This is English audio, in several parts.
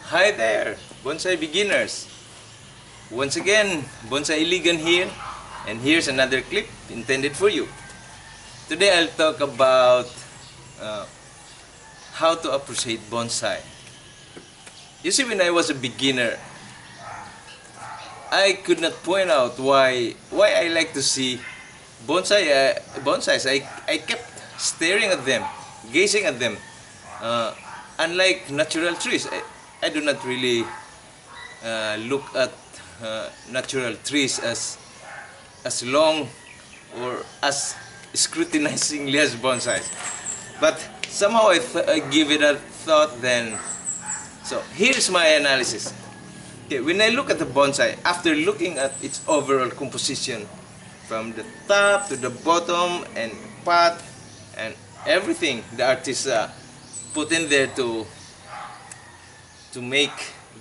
Hi there, bonsai beginners. Once again, Bonsai Iligan here, and here's another clip intended for you. Today I'll talk about uh, how to appreciate bonsai. You see, when I was a beginner, I could not point out why I like to see bonsais. I kept staring at them, gazing at them. Uh, Unlike natural trees, I do not really look at natural trees as long or as scrutinizingly as bonsais. But somehow I give it a thought then. So here's my analysis. Okay, when I look at the bonsai, after looking at its overall composition, from the top to the bottom and pot and everything the artist put in there to make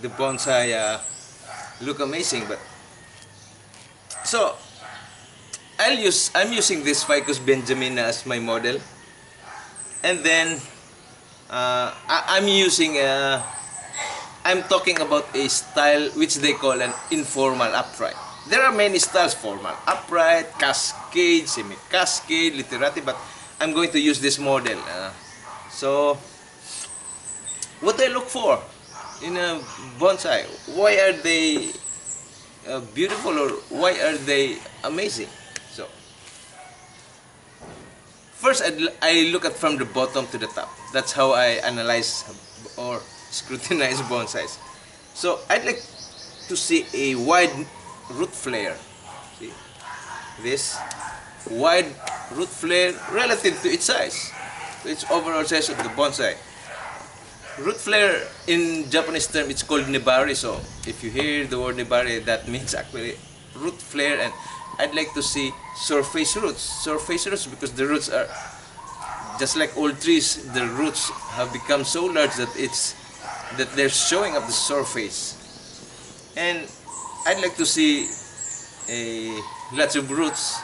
the bonsai look amazing. But so I'm using this Ficus Benjamina as my model, and then I'm talking about a style which they call an informal upright. There are many styles: formal upright, cascade, semi-cascade, literati, but I'm going to use this model. So what I look for in a bonsai, why are they beautiful, or why are they amazing? So first I look at from the bottom to the top. That's how I analyze or scrutinize bonsais. So I'd like to see a wide root flare. See this wide root flare relative to its size, to its overall size of the bonsai. Root flare in Japanese term, it's called nebari. So if you hear the word nebari, that means actually root flare. And I'd like to see surface roots. Surface roots, because the roots are just like all trees. The roots have become so large that they're showing up the surface. And I'd like to see lots of roots,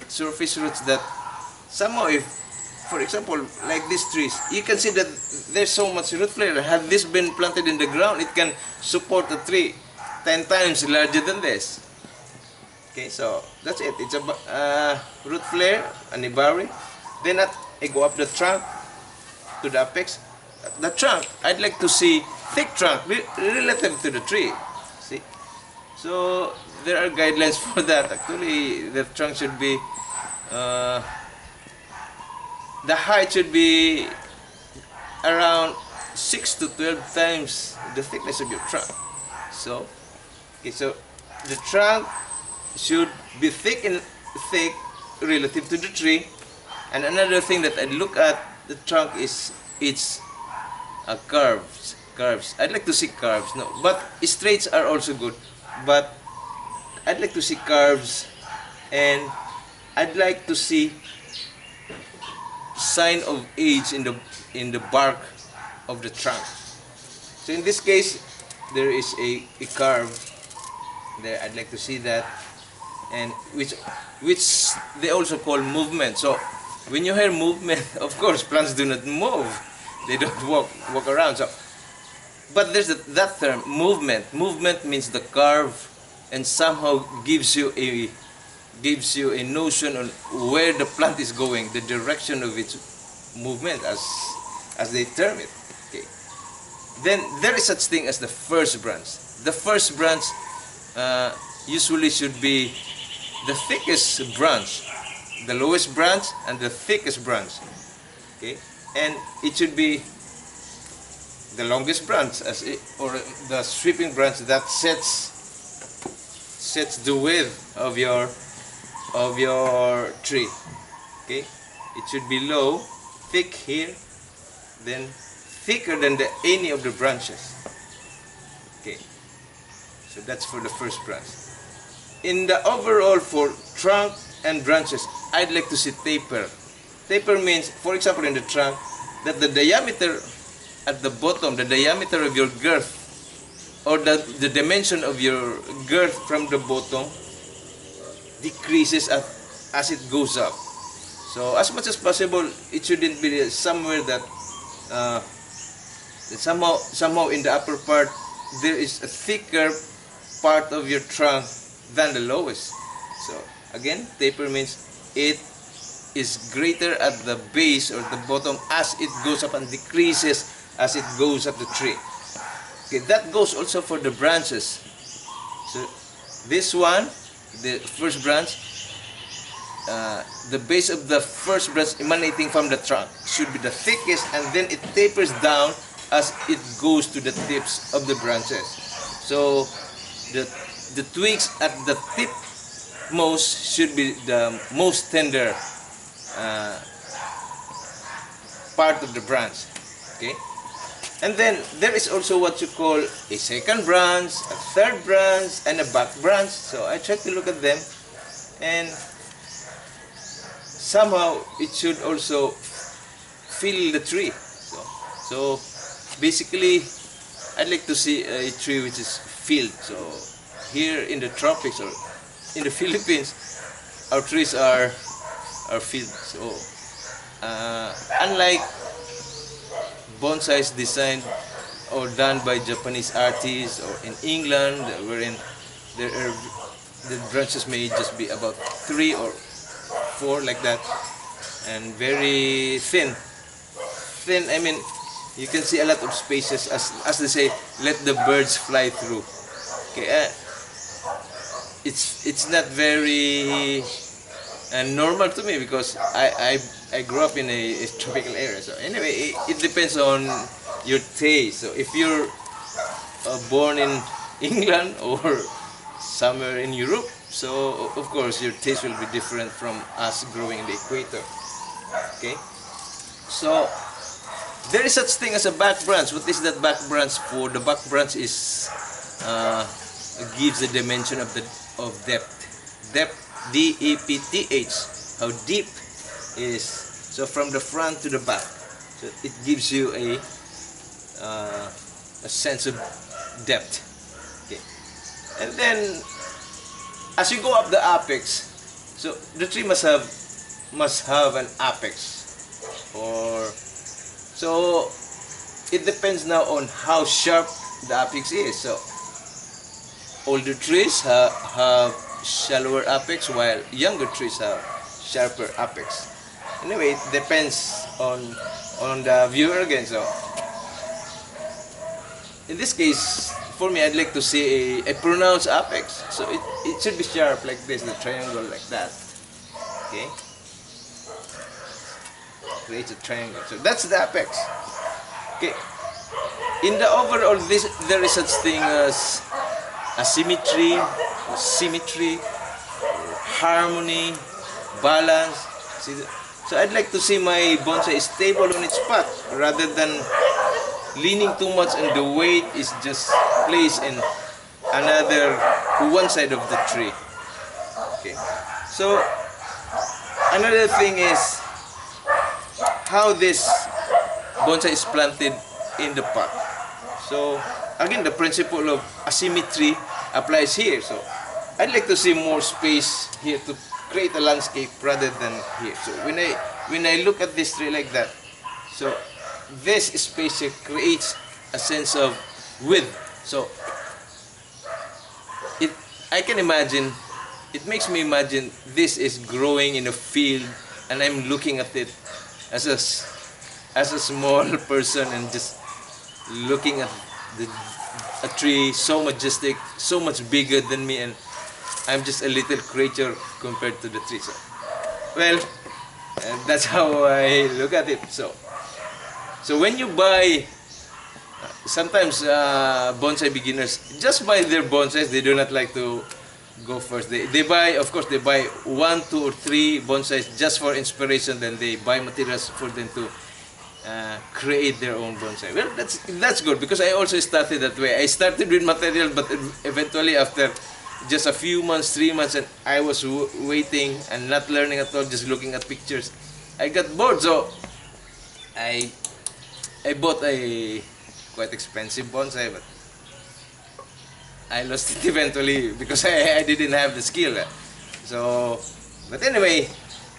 surface roots, that somehow, if, for example, like these trees, you can see that there's so much root flare. Had this been planted in the ground, it can support a tree 10 times larger than this. Okay, so that's it. It's a root flare, a nebari. Then I go up the trunk to the apex. The trunk, I'd like to see thick trunk relative to the tree. See, so there are guidelines for that. Actually, the trunk should be the height should be around 6 to 12 times the thickness of your trunk. So, okay, so the trunk should be thick relative to the tree. And another thing that I look at the trunk is its curves. I'd like to see curves. No, but straights are also good. But I'd like to see curves, and I'd like to see sign of age in the bark of the trunk. So in this case, there is a curve there. I'd like to see that, and which they also call movement. So when you hear movement, of course, plants do not move; they don't walk around. So, but there's that term, movement. Movement means the curve, and somehow gives you a notion on where the plant is going, the direction of its movement, as they term it. Okay. Then there is such thing as the first branch. The first branch usually should be the thickest branch, the lowest branch and the thickest branch. Okay, and it should be the longest branch, or the sweeping branch that sets the width of your tree. Okay, it should be low, thick here, then thicker than any of the branches. Okay, so that's for the first branch. In the overall, for trunk and branches, I'd like to see taper. Taper means, for example, in the trunk, that the diameter at the bottom, the diameter of your girth, or the dimension of your girth from the bottom, decreases as it goes up. So as much as possible, it shouldn't be somewhere that somehow in the upper part there is a thicker part of your trunk than the lowest. So again, taper means it is greater at the base or the bottom as it goes up and decreases as it goes up the tree. Okay, that goes also for the branches. So this one, the first branch, the base of the first branch emanating from the trunk should be the thickest, and then it tapers down as it goes to the tips of the branches. So the twigs at the tip most should be the most tender part of the branch. Okay, and then there is also what you call a second branch, a third branch, and a back branch. So I try to look at them, and somehow it should also fill the tree. So basically, I'd like to see a tree which is filled. So here in the tropics or in the Philippines, our trees are filled. So unlike bonsais designed or done by Japanese artists, or in England, wherein the branches may just be about 3 or 4 like that, and very thin. I mean, you can see a lot of spaces, as they say, let the birds fly through. Okay, it's not very normal to me, because I grew up in a tropical area. So anyway, it depends on your taste. So if you're born in England or somewhere in Europe, so of course your taste will be different from us growing in the equator. Okay, so there is such thing as a back branch. What is that back branch for? The back branch is gives a dimension of depth. Depth, D-E-P-T-H. How deep is, so from the front to the back. So it gives you a sense of depth. Okay, and then as you go up the apex, so the tree must have an apex, or so it depends now on how sharp the apex is. So older trees have shallower apex, while younger trees have sharper apex. Anyway, it depends on the viewer again. So in this case, for me, I'd like to see a pronounced apex. So it should be sharp like this, the triangle like that. Okay, creates a triangle. So that's the apex. Okay, in the overall, there is such thing as asymmetry, symmetry, harmony, balance. See, so I'd like to see my bonsai stable on its path, rather than leaning too much and the weight is just placed in one side of the tree. Okay, so another thing is how this bonsai is planted in the pot. So again, the principle of asymmetry applies here. So I'd like to see more space here to create a landscape rather than here. So when I look at this tree like that, so this space here creates a sense of width. So I can imagine, it makes me imagine this is growing in a field, and I'm looking at it as a small person, and just looking at a tree so majestic, so much bigger than me, and I'm just a little creature compared to the tree. So, well, that's how I look at it. So when you buy, sometimes bonsai beginners just buy their bonsais. They do not like to go first. They buy, of course, they buy 1, 2, or 3 bonsais just for inspiration. Then they buy materials for them to create their own bonsai. Well, that's good, because I also started that way. I started with material, but eventually after just a few months, 3 months, and I was waiting and not learning at all, just looking at pictures, I got bored. So I bought a quite expensive bonsai, but I lost it eventually because I didn't have the skill. So, but anyway,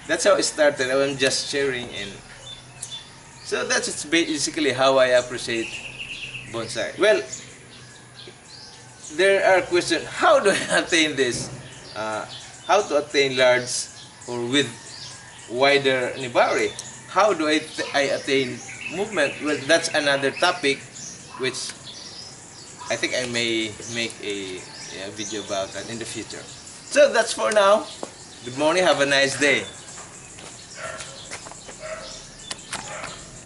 that's how it started. I'm just sharing, and so that's basically how I appreciate bonsai. Well, there are questions, how do I attain this? How to attain large or with wider nibari? How do I attain movement? Well, that's another topic which I think I may make a video about that in the future. So that's for now. Good morning, have a nice day.